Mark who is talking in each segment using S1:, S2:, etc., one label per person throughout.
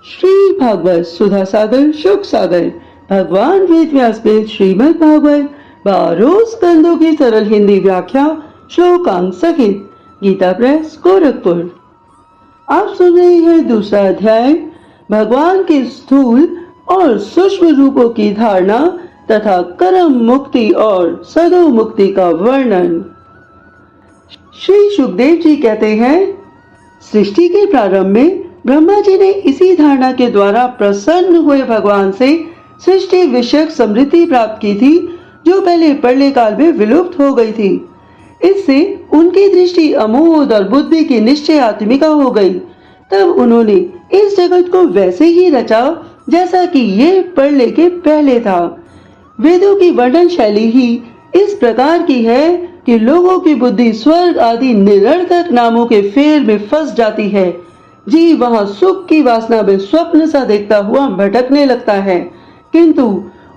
S1: श्री भागवत सुधा सागर शुक सागर भगवान वेद व्यास में श्रीमद् भागवत 12 स्कंदों की सरल हिंदी व्याख्या श्लोकांक सहित गीता प्रेस गोरखपुर। आप सुन रहे हैं दूसरा अध्याय भगवान के स्थूल और सूक्ष्म रूपों की धारणा तथा कर्म मुक्ति और सदो मुक्ति का वर्णन। श्री सुखदेव जी कहते हैं, सृष्टि के प्रारंभ में ब्रह्मा जी ने इसी धारणा के द्वारा प्रसन्न हुए भगवान से सृष्टि विषयक समृद्धि प्राप्त की थी, जो पहले प्रलय काल में विलुप्त हो गई थी। इससे उनकी दृष्टि अमोद और बुद्धि की निश्चय आत्मिका हो गई। तब उन्होंने इस जगत को वैसे ही रचा जैसा कि ये प्रलय के पहले था। वेदों की वर्णन शैली ही इस प्रकार की है कि लोगों की बुद्धि स्वर्ग आदि निरर्थक नामों के फेर में फंस जाती है। जीव वहां सुख की वासना में स्वप्न सा देखता हुआ भटकने लगता है, किंतु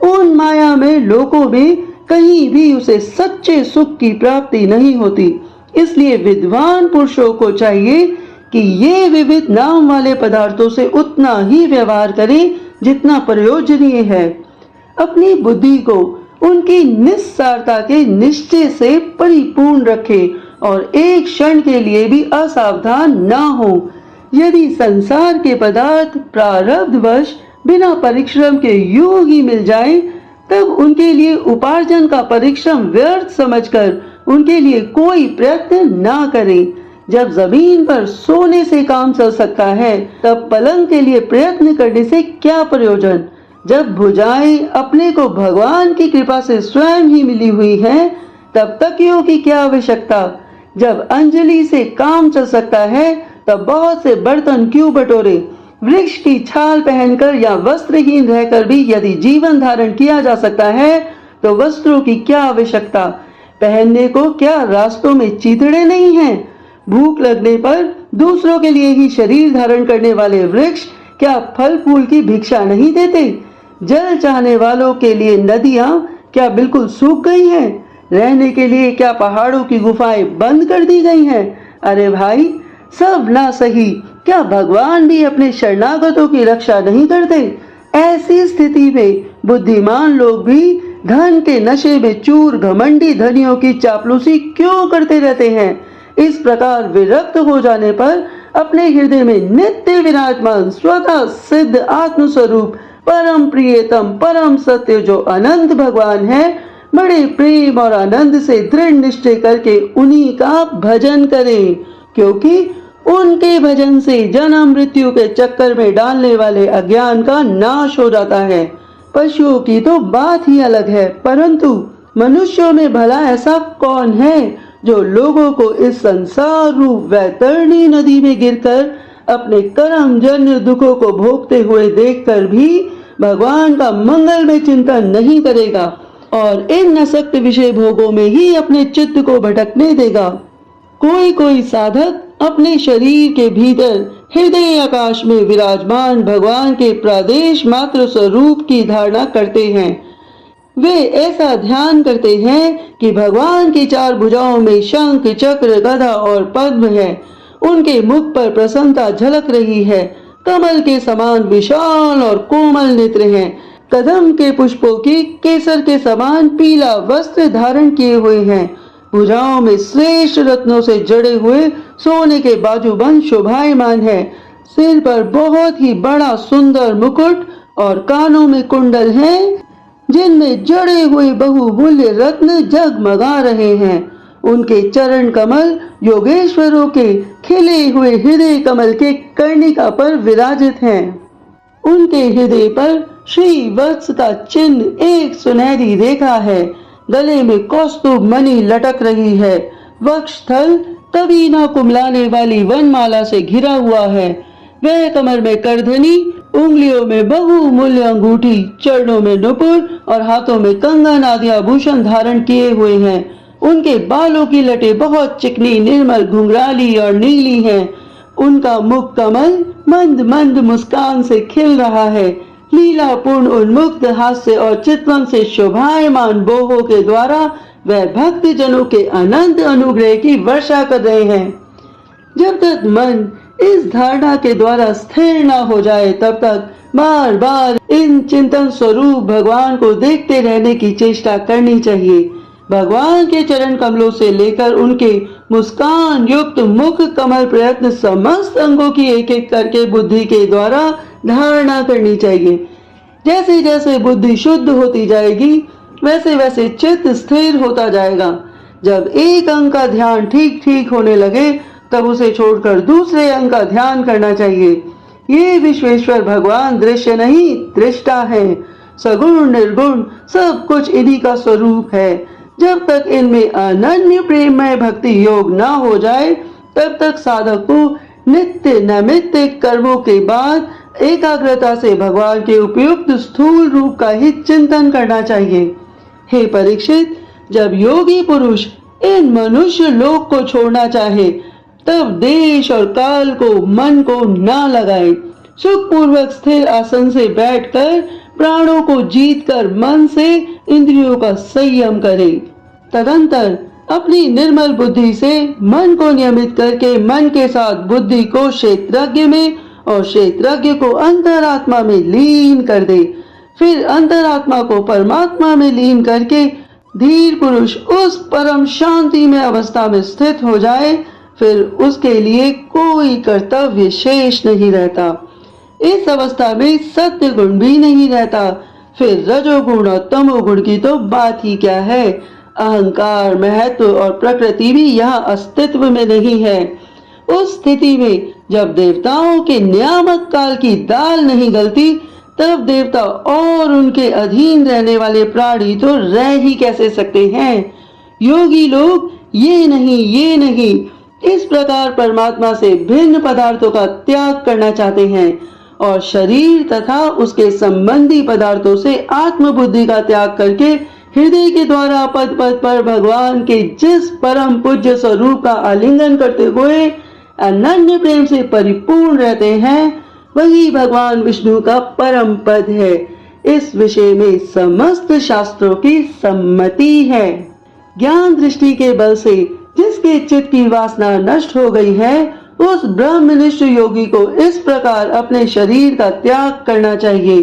S1: उन माया में लोगों में कहीं भी उसे सच्चे सुख की प्राप्ति नहीं होती। इसलिए विद्वान पुरुषों को चाहिए कि ये विविध नाम वाले पदार्थों से उतना ही व्यवहार करें जितना प्रयोजनीय है। अपनी बुद्धि को उनकी निस्सारता के निश्चय से परिपूर्ण रखें और एक क्षण के लिए भी असावधान न हो। यदि संसार के पदार्थ प्रारब्धवश बिना परिश्रम के यूं ही मिल जाए, तब उनके लिए उपार्जन का परिश्रम व्यर्थ समझकर उनके लिए कोई प्रयत्न ना करें। जब जमीन पर सोने से काम चल सकता है, तब पलंग के लिए प्रयत्न करने से क्या प्रयोजन। जब भुजाएं अपने को भगवान की कृपा से स्वयं ही मिली हुई हैं, तब तकियों की क्या आवश्यकता। जब अंजलि से काम चल सकता है, तब बहुत से बर्तन क्यों बटोरे। वृक्ष की छाल पहनकर या वस्त्रहीन रहकर भी यदि जीवन धारण किया जा सकता है, तो वस्त्रों की क्या आवश्यकता। पहनने को क्या रास्तों में चीथड़े नहीं हैं। भूख लगने पर दूसरों के लिए ही शरीर धारण करने वाले वृक्ष क्या फल फूल की भिक्षा नहीं देते। जल चाहने वालों के लिए नदियां क्या बिल्कुल सूख गई हैं। रहने के लिए क्या पहाड़ों की गुफाएं बंद कर दी गई हैं। अरे भाई, सब ना सही, क्या भगवान भी अपने शरणागतों की रक्षा नहीं करते। ऐसी स्थिति में बुद्धिमान लोग भी धन के नशे में चूर घमंडी धनियों की चापलूसी क्यों करते रहते हैं। इस प्रकार विरक्त हो जाने पर अपने हृदय में नित्य विराजमान स्वतः सिद्ध आत्मस्वरूप परम प्रियतम परम सत्य जो अनंत भगवान है, बड़े प्रेम और आनंद से दृढ़ निश्चय करके उन्हीं का भजन करें, क्योंकि उनके भजन से जन्म मृत्यु के चक्कर में डालने वाले अज्ञान का नाश हो जाता है। पशुओं की तो बात ही अलग है, परंतु मनुष्यों में भला ऐसा कौन है जो लोगों को इस संसार रूप वैतरणी नदी में गिरकर अपने कर्म जन्य दुखों को भोगते हुए देखकर भी भगवान का मंगल में चिंतन नहीं करेगा और इन नसक्त विषय भोगों में ही अपने चित्त को भटकने देगा। कोई कोई साधक अपने शरीर के भीतर हृदय आकाश में विराजमान भगवान के प्रादेश मात्र स्वरूप की धारणा करते हैं। वे ऐसा ध्यान करते हैं कि भगवान की चार भुजाओं में शंख चक्र गदा और पद्म है। उनके मुख पर प्रसन्नता झलक रही है। कमल के समान विशाल और कोमल नेत्र हैं। कदम के पुष्पों की केसर के समान पीला वस्त्र धारण किए हुए हैं। भुजाओं में श्रेष्ठ रत्नों से जड़े हुए सोने के बाजूबंद शोभायमान है। सिर पर बहुत ही बड़ा सुंदर मुकुट और कानों में कुंडल हैं, जिनमें जड़े हुए बहुमूल्य रत्न जगमगा रहे हैं। उनके चरण कमल योगेश्वरों के खिले हुए हृदय कमल के कर्णिका पर विराजित हैं। उनके हृदय पर श्री वत्स का चिन्ह एक सुनहरी रेखा है। गले में कौस्तुभ मणि लटक रही है। वक्षस्थल तवीना कुमलाने वाली वनमाला से घिरा हुआ है। वह कमर में करधनी, उंगलियों में बहुमूल्य अंगूठी, चरणों में नुपुर और हाथों में कंगन आदि आभूषण धारण किए हुए हैं। उनके बालों की लटें बहुत चिकनी, निर्मल, घुंघराली और नीली हैं। उनका मुख कमल मंद मंद मुस्कान से खिल रहा है। लीलापूर्ण उन्मुक्त हास्य और चितवन से शोभायमान बोहों के द्वारा वह भक्त जनों के अनंत अनुग्रह की वर्षा कर रहे हैं। जब तक मन इस धारणा के द्वारा स्थिर न हो जाए तब तक बार बार इन चिंतन स्वरूप भगवान को देखते रहने की चेष्टा करनी चाहिए। भगवान के चरण कमलों से लेकर उनके मुस्कान युक्त मुख कमल प्रयत्न समस्त अंगों की एक एक करके बुद्धि के द्वारा धारणा करनी चाहिए। जैसे जैसे बुद्धि शुद्ध होती जाएगी वैसे वैसे चित्त स्थिर होता जाएगा। जब एक अंग का ध्यान ठीक ठीक होने लगे तब उसे छोड़कर दूसरे अंग का ध्यान करना चाहिए। ये विश्वेश्वर भगवान दृश्य नहीं दृष्टा है। सगुण निर्गुण सब कुछ इन्हीं का स्वरूप है। जब तक इनमें अनन्य प्रेममय भक्ति योग न हो जाए तब तक साधक को नित्य नैमित्तिक कर्मों के बाद एकाग्रता से भगवान के उपयुक्त स्थूल रूप का ही चिंतन करना चाहिए। हे परीक्षित, जब योगी पुरुष इन मनुष्य लोक को छोड़ना चाहे तब देश और काल को मन को न लगाए। सुखपूर्वक स्थिर आसन से बैठकर प्राणों को जीतकर मन से इंद्रियों का संयम करे। तदंतर अपनी निर्मल बुद्धि से मन को नियमित करके मन के साथ बुद्धि को क्षेत्रज्ञ में और क्षेत्रज्ञ को अंतरात्मा में लीन कर दे। फिर अंतरात्मा को परमात्मा में लीन करके धीर पुरुष उस परम शांति में अवस्था में स्थित हो जाए। फिर उसके लिए कोई कर्तव्य शेष नहीं रहता। इस अवस्था में सत्य गुण भी नहीं रहता। फिर रजोगुण और तमोगुण की तो बात ही क्या है। अहंकार, महत्व और प्रकृति भी यहाँ अस्तित्व में नहीं है। उस स्थिति में जब देवताओं के नियामक काल की दाल नहीं गलती तब देवता और उनके अधीन रहने वाले प्राणी तो रह ही कैसे सकते हैं। योगी लोग ये नहीं इस प्रकार परमात्मा से भिन्न पदार्थों का त्याग करना चाहते हैं और शरीर तथा उसके संबंधी पदार्थों से आत्मबुद्धि का त्याग करके हृदय के द्वारा पद पद पर भगवान के जिस परम पूज्य स्वरूप का आलिंगन करते हुए अनन्य प्रेम से परिपूर्ण रहते हैं वही भगवान विष्णु का परम पद है। इस विषय में समस्त शास्त्रों की सम्मति है। ज्ञान दृष्टि के बल से जिसके चित्त की वासना नष्ट हो गई है उस ब्रह्मनिष्ठ योगी को इस प्रकार अपने शरीर का त्याग करना चाहिए।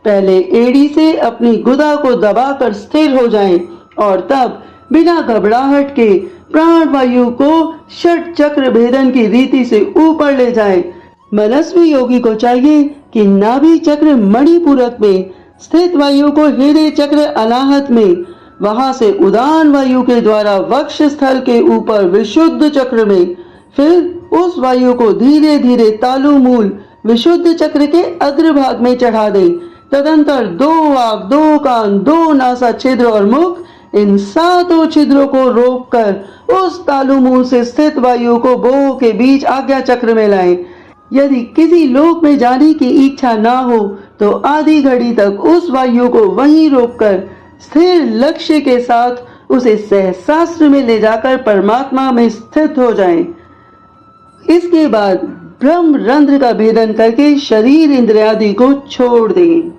S1: पहले एड़ी से अपनी गुदा को दबाकर स्थिर हो जाएं और तब बिना घबराहट के प्राण वायु को षट चक्र भेदन की रीति से ऊपर ले जाएं। मनस्वी योगी को चाहिए कि नाभि चक्र मणिपूरक में स्थित वायु को हृदय चक्र अनाहत में, वहां से उदान वायु के द्वारा वक्ष स्थल के ऊपर विशुद्ध चक्र में, फिर उस वायु को धीरे धीरे तालु मूल विशुद्ध चक्र के अग्रभाग में चढ़ा दे। तदंतर 2 आंख, 2 कान, 2 नासा छिद्र और मुख, इन 7 छिद्रों को रोककर उस तालु मूल से स्थित वायु को बोह के बीच आज्ञा चक्र में लाएं। यदि किसी लोक में जाने की इच्छा ना हो तो आधी घड़ी तक उस वायु को वहीं रोककर स्थिर लक्ष्य के साथ उसे सहस्रास्त्र में ले जाकर परमात्मा में स्थित हो जाएं। इसके बाद ब्रह्म रंध्र का भेदन करके शरीर इंद्रियादि को छोड़ दें।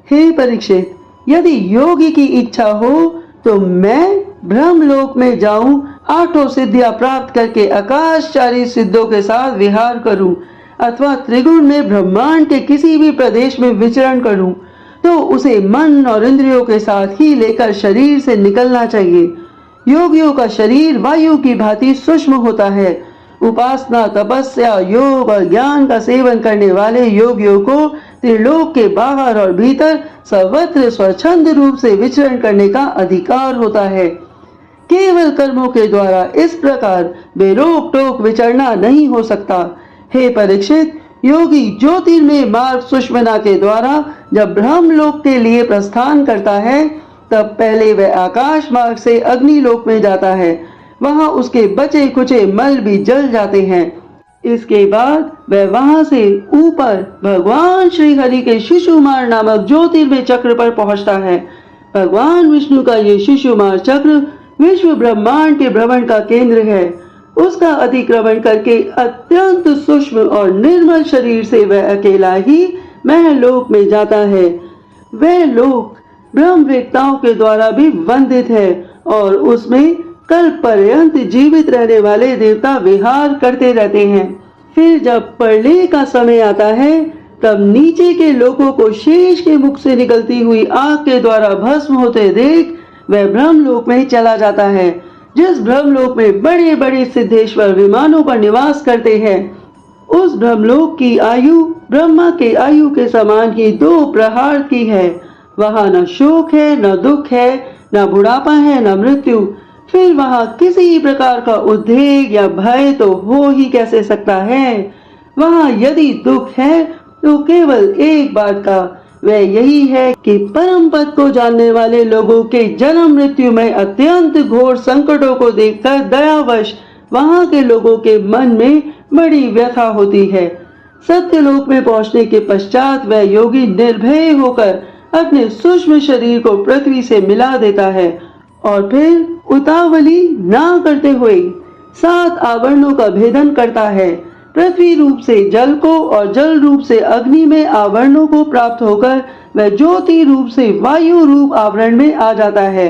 S1: हे परीक्षित, यदि योगी की इच्छा हो तो मैं ब्रह्मलोक में जाऊं, 8 सिद्धियां प्राप्त करके आकाशचारी सिद्धों के साथ विहार करूं अथवा त्रिगुण में ब्रह्मांड के किसी भी प्रदेश में विचरण करूं, तो उसे मन और इंद्रियों के साथ ही लेकर शरीर से निकलना चाहिए। योगियों का शरीर वायु की भांति सूक्ष्म होता है। उपासना, तपस्या, योग और ज्ञान का सेवन करने वाले योगियों को त्रिलोक के बाहर और भीतर सर्वत्र स्वच्छंद रूप से विचरण करने का अधिकार होता है। केवल कर्मों के द्वारा इस प्रकार बेरोक टोक विचरना नहीं हो सकता। हे परीक्षित, योगी ज्योतिर्मय मार्ग सुषमना के द्वारा जब ब्रह्मलोक के लिए प्रस्थान करता है तब पहले वह आकाश मार्ग से अग्निलोक में जाता है। वहां उसके बचे कुचे मल भी जल जाते हैं। इसके बाद वह वहां से ऊपर भगवान श्री हरि के शिशुमार नामक ज्योतिर्मय चक्र पर पहुंचता है। भगवान विष्णु का ये शिशुमार चक्र विश्व ब्रह्मांड के भ्रमण का केंद्र है। उसका अतिक्रमण करके अत्यंत सूक्ष्म और निर्मल शरीर से वह अकेला ही महलोक में जाता है। वह लोक ब्रह्मवेत्ताओं के द्वारा भी वंदित है और उसमें कल्प पर्यंत जीवित रहने वाले देवता विहार करते रहते हैं। फिर जब प्रलय का समय आता है तब नीचे के लोगों को शेष के मुख से निकलती हुई आग के द्वारा भस्म होते देख वह ब्रह्मलोक में चला जाता है। जिस ब्रह्मलोक में बड़े बड़े सिद्धेश्वर विमानों पर निवास करते हैं, उस ब्रह्मलोक की आयु ब्रह्मा के आयु के समान ही 2 प्रहार की है। वहाँ न शोक है, न दुख है, न बुढ़ापा है, न मृत्यु। फिर वहाँ किसी प्रकार का उद्वेग या भय तो हो ही कैसे सकता है। वहाँ यदि दुख है तो केवल एक बात का, वह यही है कि परम पद को जानने वाले लोगों के जन्म मृत्यु में अत्यंत घोर संकटों को देखकर दयावश वहाँ के लोगों के मन में बड़ी व्यथा होती है। सत्यलोक में पहुँचने के पश्चात वह योगी निर्भय होकर अपने सूक्ष्म शरीर को पृथ्वी से मिला देता है और फिर उतावली ना करते हुए 7 आवरणों का भेदन करता है। पृथ्वी रूप से जल को और जल रूप से अग्नि में आवरणों को प्राप्त होकर वह ज्योति रूप से वायु रूप आवरण में आ जाता है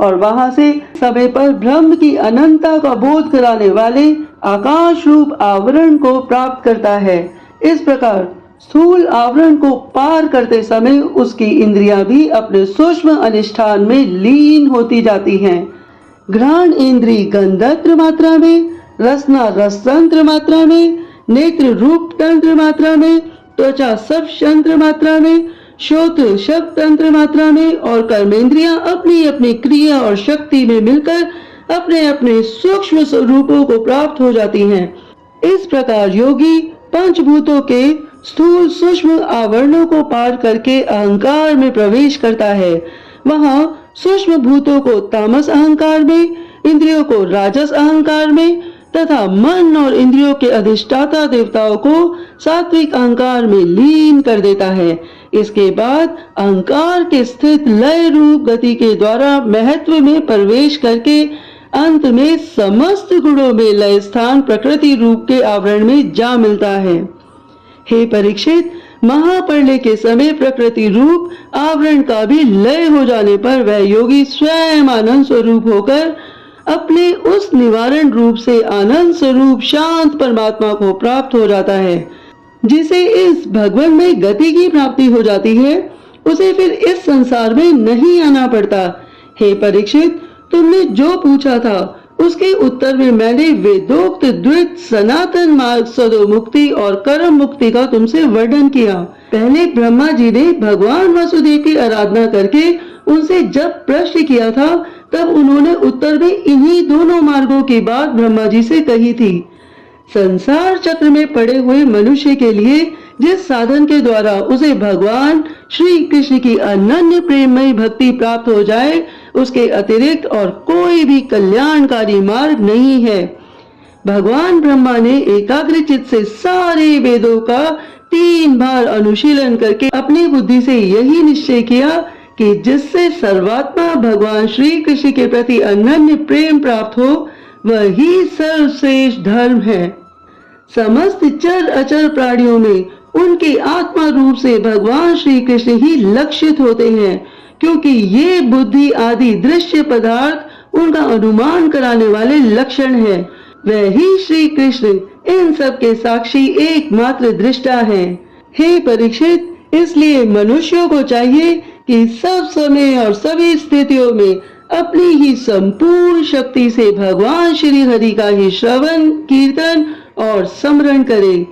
S1: और वहां से समय पर ब्रह्म की अनंतता का बोध कराने वाले आकाश रूप आवरण को प्राप्त करता है। इस प्रकार स्थूल आवरण को पार करते समय उसकी इंद्रियां भी अपने सूक्ष्म अधिष्ठान में लीन होती जाती हैं। घ्राण इंद्री गंधत्र मात्रा में, रसना रसतंत्र मात्रा में, नेत्र रूप तंत्र मात्रा में, त्वचा शब्द तंत्र मात्रा में, श्रोत्र शब्द तंत्र मात्रा में और कर्मेंद्रियां अपनी अपनी क्रिया और शक्ति में मिलकर अपने अपने सूक्ष्म स्वरूपों को प्राप्त हो जाती हैं। इस प्रकार योगी पंचभूतों के स्थूल सूक्ष्म आवरणों को पार करके अहंकार में प्रवेश करता है। वहाँ सूक्ष्म भूतों को तामस अहंकार में, इंद्रियों को राजस अहंकार में तथा मन और इंद्रियों के अधिष्ठाता देवताओं को सात्विक अहंकार में लीन कर देता है। इसके बाद अहंकार के स्थित लय रूप गति के द्वारा महत्व में प्रवेश करके अंत में समस्त गुणों में लय स्थान प्रकृति रूप के आवरण में जा मिलता है। हे परीक्षित, महाप्रलय के समय प्रकृति रूप आवरण का भी लय हो जाने पर वह योगी स्वयं आनंद स्वरूप होकर अपने उस निवारण रूप से आनंद स्वरूप शांत परमात्मा को प्राप्त हो जाता है। जिसे इस भगवान में गति की प्राप्ति हो जाती है, उसे फिर इस संसार में नहीं आना पड़ता। हे परीक्षित, तुमने जो पूछा था उसके उत्तर में मैंने वेदोक्त द्वैत सनातन मार्ग सदो मुक्ति और कर्म मुक्ति का तुमसे वर्णन किया। पहले ब्रह्मा जी ने भगवान वासुदेव की आराधना करके उनसे जब प्रश्न किया था, तब उन्होंने उत्तर में इन्हीं दोनों मार्गों की बात ब्रह्मा जी से कही थी। संसार चक्र में पड़े हुए मनुष्य के लिए जिस साधन के द्वारा उसे भगवान श्री कृष्ण की अनन्य प्रेममयी भक्ति प्राप्त हो जाए, उसके अतिरिक्त और कोई भी कल्याणकारी मार्ग नहीं है। भगवान ब्रह्मा ने एकाग्रचित्त से सारे वेदों का 3 बार अनुशीलन करके अपनी बुद्धि से यही निश्चय किया कि जिससे सर्वात्मा भगवान श्री कृष्ण के प्रति अनन्य प्रेम प्राप्त हो, वही सर्वश्रेष्ठ धर्म है। समस्त चर अचर प्राणियों में उनके आत्मा रूप से भगवान श्री कृष्ण ही लक्षित होते हैं, क्योंकि ये बुद्धि आदि दृश्य पदार्थ उनका अनुमान कराने वाले लक्षण है। वही श्री कृष्ण इन सब के साक्षी एकमात्र दृष्टा है। हे परीक्षित, इसलिए मनुष्यों को चाहिए कि सब समय और सभी स्थितियों में अपनी ही संपूर्ण शक्ति से भगवान श्री हरि का ही श्रवण, कीर्तन और स्मरण करें।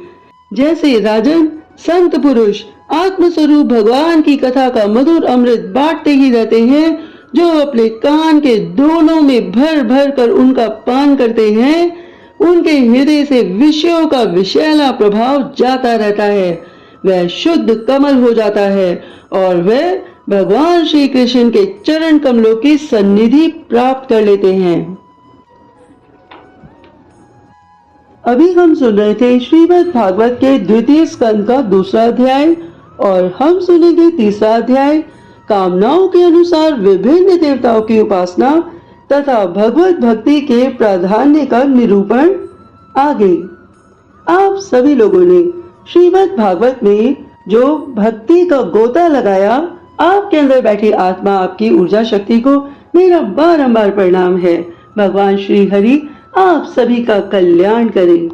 S1: जैसे राजन संत पुरुष आत्मस्वरूप भगवान की कथा का मधुर अमृत बांटते ही रहते हैं, जो अपने कान के दोनों में भर भर कर उनका पान करते हैं, उनके हृदय से विषयों का विषैला प्रभाव जाता रहता है। वह शुद्ध कमल हो जाता है और वह भगवान श्री कृष्ण के चरण कमलों की सन्निधि प्राप्त कर लेते हैं। अभी हम सुन रहे थे श्रीमद् भागवत के द्वितीय स्कंद का 2रा अध्याय और हम सुनेंगे 3रा अध्याय, कामनाओं के अनुसार विभिन्न देवताओं की उपासना तथा भगवत भक्ति के प्राधान्य का निरूपण। आगे आप सभी लोगों ने श्रीमद् भागवत में जो भक्ति का गोता लगाया, आपके अंदर बैठी आत्मा, आपकी ऊर्जा शक्ति को मेरा बारंबार प्रणाम है। भगवान श्री हरि आप सभी का कल्याण करें।